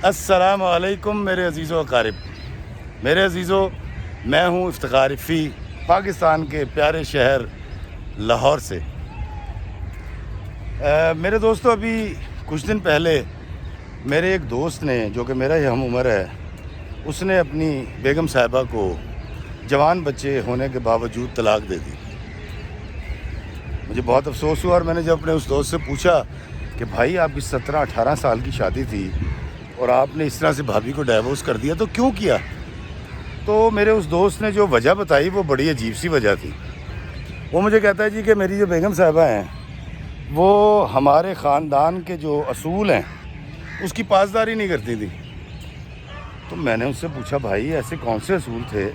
السلام علیکم میرے عزیز و اقارب، میرے عزیزو، میں ہوں افتخار افی پاکستان کے پیارے شہر لاہور سے۔ میرے دوستو، ابھی کچھ دن پہلے میرے ایک دوست نے، جو کہ میرا ہی ہم عمر ہے، اس نے اپنی بیگم صاحبہ کو جوان بچے ہونے کے باوجود طلاق دے دی۔ مجھے بہت افسوس ہوا، اور میں نے جب اپنے اس دوست سے پوچھا کہ بھائی آپ کی 17-18 سال کی شادی تھی اور آپ نے اس طرح سے بھابھی کو ڈائیورس کر دیا، تو کیوں کیا؟ تو میرے اس دوست نے جو وجہ بتائی وہ بڑی عجیب سی وجہ تھی۔ وہ مجھے کہتا ہے جی کہ میری جو بیگم صاحبہ ہیں وہ ہمارے خاندان کے جو اصول ہیں اس کی پاسداری نہیں کرتی تھی۔ تو میں نے اس سے پوچھا بھائی ایسے کون سے اصول تھے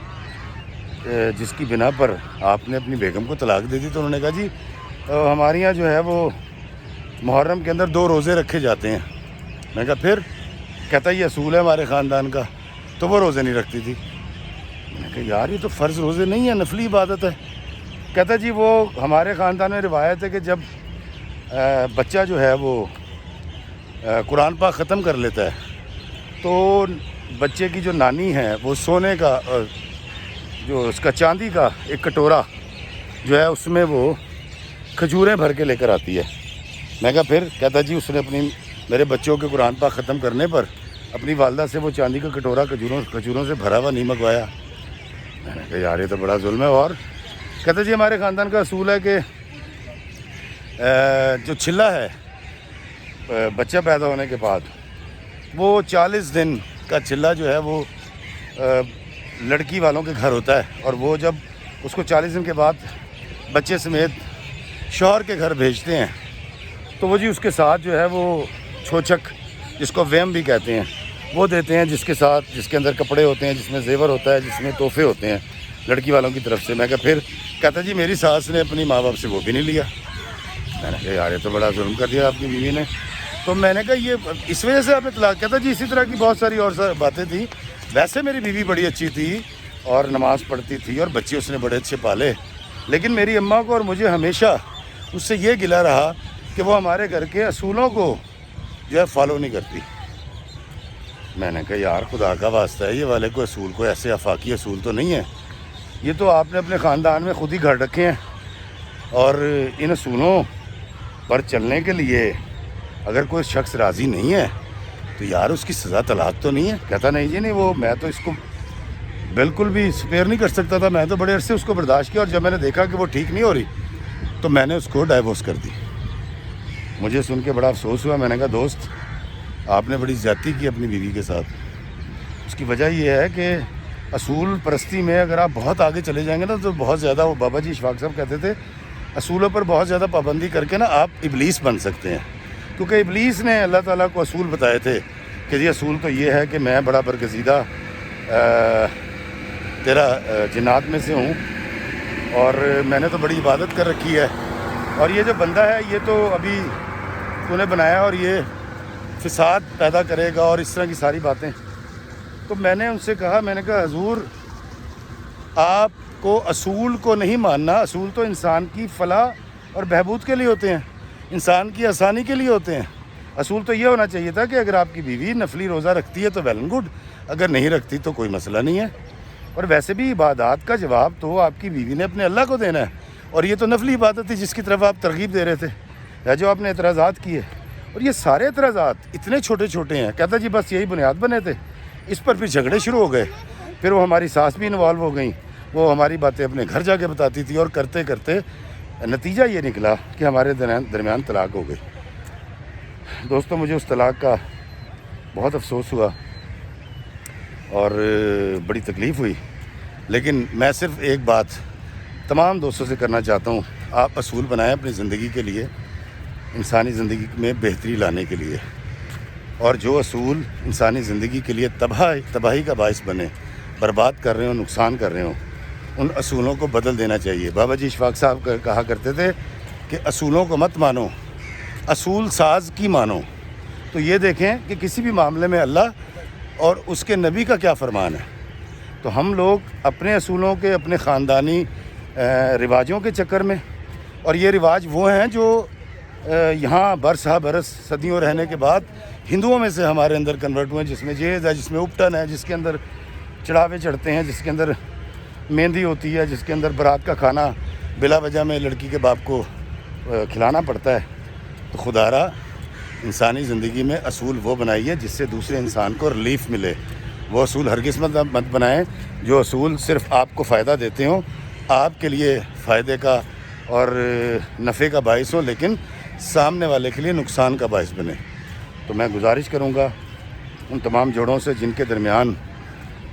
جس کی بنا پر آپ نے اپنی بیگم کو طلاق دے دی؟ تو انہوں نے کہا جی ہمارے یہاں جو ہے وہ محرم کے اندر 2 روزے رکھے جاتے ہیں۔ میں نے کہا پھر؟ کہتا یہ اصول ہے ہمارے خاندان کا، تو وہ روزے نہیں رکھتی تھی۔ میں نے کہا یار یہ تو فرض روزے نہیں ہیں، نفلی عبادت ہے۔ کہتا جی وہ ہمارے خاندان میں روایت ہے کہ جب بچہ جو ہے وہ قرآن پاک ختم کر لیتا ہے تو بچے کی جو نانی ہے وہ سونے کا جو اس کا چاندی کا ایک کٹورا جو ہے اس میں وہ کھجوریں بھر کے لے کر آتی ہے۔ میں کہا پھر؟ کہتا جی اس نے اپنی میرے بچوں کے قرآن پاک ختم کرنے پر اپنی والدہ سے وہ چاندی کا کٹورا کھجوروں سے بھرا ہوا نہیں منگوایا۔ میں نے کہا یار یہ تو بڑا ظلم ہے۔ اور کہتا جی ہمارے خاندان کا اصول ہے کہ جو چھلا ہے بچہ پیدا ہونے کے بعد وہ 40 دن کا چھلا جو ہے وہ لڑکی والوں کے گھر ہوتا ہے، اور وہ جب اس کو 40 دن کے بعد بچے سمیت شوہر کے گھر بھیجتے ہیں تو وہ جی اس کے ساتھ جو ہے وہ چھوچک، جس کو ویم بھی کہتے ہیں، وہ دیتے ہیں، جس کے اندر کپڑے ہوتے ہیں، جس میں زیور ہوتا ہے، جس میں تحفے ہوتے ہیں لڑکی والوں کی طرف سے۔ میں کہا پھر؟ کہتا جی میری ساس نے اپنی ماں باپ سے وہ بھی نہیں لیا۔ میں نے کہا یار یہ تو بڑا ظلم کر دیا آپ کی بیوی نے۔ تو میں نے کہا یہ اس وجہ سے آپ نے طلاق؟ کہتا جی اسی طرح کی بہت ساری اور باتیں تھیں۔ ویسے میری بیوی بڑی اچھی تھی اور نماز پڑھتی تھی اور بچے اس نے بڑے اچھے پالے، لیکن میری اماں کو اور مجھے ہمیشہ اس سے یہ گلہ رہا کہ وہ ہمارے گھر کے اصولوں کو جو ہے فالو نہیں کرتی۔ میں نے کہا یار خدا کا واسطہ ہے، یہ والے کو اصول کو ایسے آفاقی اصول تو نہیں ہے، یہ تو آپ نے اپنے خاندان میں خود ہی گھر رکھے ہیں، اور ان اصولوں پر چلنے کے لیے اگر کوئی شخص راضی نہیں ہے تو یار اس کی سزا طلاق تو نہیں ہے۔ کہتا نہیں جی نہیں، وہ میں تو اس کو بالکل بھی سپیئر نہیں کر سکتا تھا، میں تو بڑے عرصے اس کو برداشت کیا، اور جب میں نے دیکھا کہ وہ ٹھیک نہیں ہو رہی تو میں نے اس کو ڈائیورس کر دی۔ مجھے سن کے بڑا افسوس ہوا۔ میں نے کہا دوست آپ نے بڑی زیادتی کی اپنی بیوی کے ساتھ۔ اس کی وجہ یہ ہے کہ اصول پرستی میں اگر آپ بہت آگے چلے جائیں گے نا تو بہت زیادہ، وہ بابا جی اشفاق صاحب کہتے تھے اصولوں پر بہت زیادہ پابندی کر کے نا آپ ابلیس بن سکتے ہیں، کیونکہ ابلیس نے اللہ تعالیٰ کو اصول بتائے تھے کہ یہ اصول تو یہ ہے کہ میں بڑا برگزیدہ تیرا جنات میں سے ہوں، اور میں نے تو بڑی عبادت کر رکھی ہے، اور یہ جو بندہ ہے یہ تو ابھی تو نے بنایا اور یہ فساد پیدا کرے گا اور اس طرح کی ساری باتیں۔ تو میں نے ان سے کہا، میں نے کہا حضور آپ کو اصول کو نہیں ماننا، اصول تو انسان کی فلاح اور بہبود کے لیے ہوتے ہیں، انسان کی آسانی کے لیے ہوتے ہیں۔ اصول تو یہ ہونا چاہیے تھا کہ اگر آپ کی بیوی نفلی روزہ رکھتی ہے تو ویل اینڈ گڈ، اگر نہیں رکھتی تو کوئی مسئلہ نہیں ہے، اور ویسے بھی عبادات کا جواب تو آپ کی بیوی نے اپنے اللہ کو دینا ہے، اور یہ تو نفلی عبادت تھی جس کی طرف آپ ترغیب دے رہے تھے، یا جو آپ نے اعتراضات کیے، اور یہ سارے اعتراضات اتنے چھوٹے چھوٹے ہیں۔ کہتا جی بس یہی بنیاد بنے تھے، اس پر پھر جھگڑے شروع ہو گئے، پھر وہ ہماری ساس بھی انوالو ہو گئیں، وہ ہماری باتیں اپنے گھر جا کے بتاتی تھی، اور کرتے کرتے نتیجہ یہ نکلا کہ ہمارے درمیان طلاق ہو گئی۔ دوستو مجھے اس طلاق کا بہت افسوس ہوا اور بڑی تکلیف ہوئی، لیکن میں صرف ایک بات تمام دوستوں سے کرنا چاہتا ہوں، آپ اصول بنائیں اپنی زندگی کے لیے، انسانی زندگی میں بہتری لانے کے لیے، اور جو اصول انسانی زندگی کے لیے تباہی کا باعث بنے، برباد کر رہے ہوں، نقصان کر رہے ہوں، ان اصولوں کو بدل دینا چاہیے۔ بابا جی اشفاق صاحب کہا کرتے تھے کہ اصولوں کو مت مانو، اصول ساز کی مانو۔ تو یہ دیکھیں کہ کسی بھی معاملے میں اللہ اور اس کے نبی کا کیا فرمان ہے۔ تو ہم لوگ اپنے اصولوں کے، اپنے خاندانی رواجوں کے چکر میں، اور یہ رواج وہ ہیں جو یہاں برس برس صدیوں رہنے کے بعد ہندوؤں میں سے ہمارے اندر کنورٹ ہوئے ہیں، جس میں جیز ہے، جس میں اپٹن ہے، جس کے اندر چڑھاوے چڑھتے ہیں، جس کے اندر مہندی ہوتی ہے، جس کے اندر برات کا کھانا بلا وجہ میں لڑکی کے باپ کو کھلانا پڑتا ہے۔ تو خدا را انسانی زندگی میں اصول وہ بنائیے جس سے دوسرے انسان کو ریلیف ملے۔ وہ اصول ہرگز مت بنائیں جو اصول صرف آپ کو فائدہ دیتے ہوں، آپ کے لیے فائدے کا اور نفع کا باعث ہو، لیکن سامنے والے کے لیے نقصان کا باعث بنے۔ تو میں گزارش کروں گا ان تمام جوڑوں سے جن کے درمیان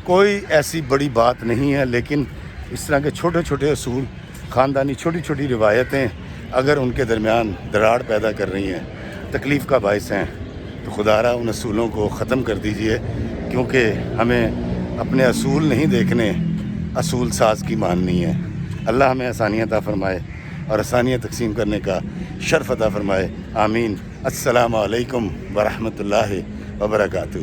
کوئی ایسی بڑی بات نہیں ہے، لیکن اس طرح کے چھوٹے چھوٹے اصول، خاندانی چھوٹی چھوٹی روایتیں اگر ان کے درمیان دراڑ پیدا کر رہی ہیں، تکلیف کا باعث ہیں، تو خدا را ان اصولوں کو ختم کر دیجئے، کیونکہ ہمیں اپنے اصول نہیں دیکھنے، اصول ساز کی ماننی ہے۔ اللہ ہمیں آسانیاں عطا فرمائے اور آسانیاں تقسیم کرنے کا شرف عطا فرمائے، آمین۔ السلام علیکم ورحمۃ اللہ وبرکاتہ۔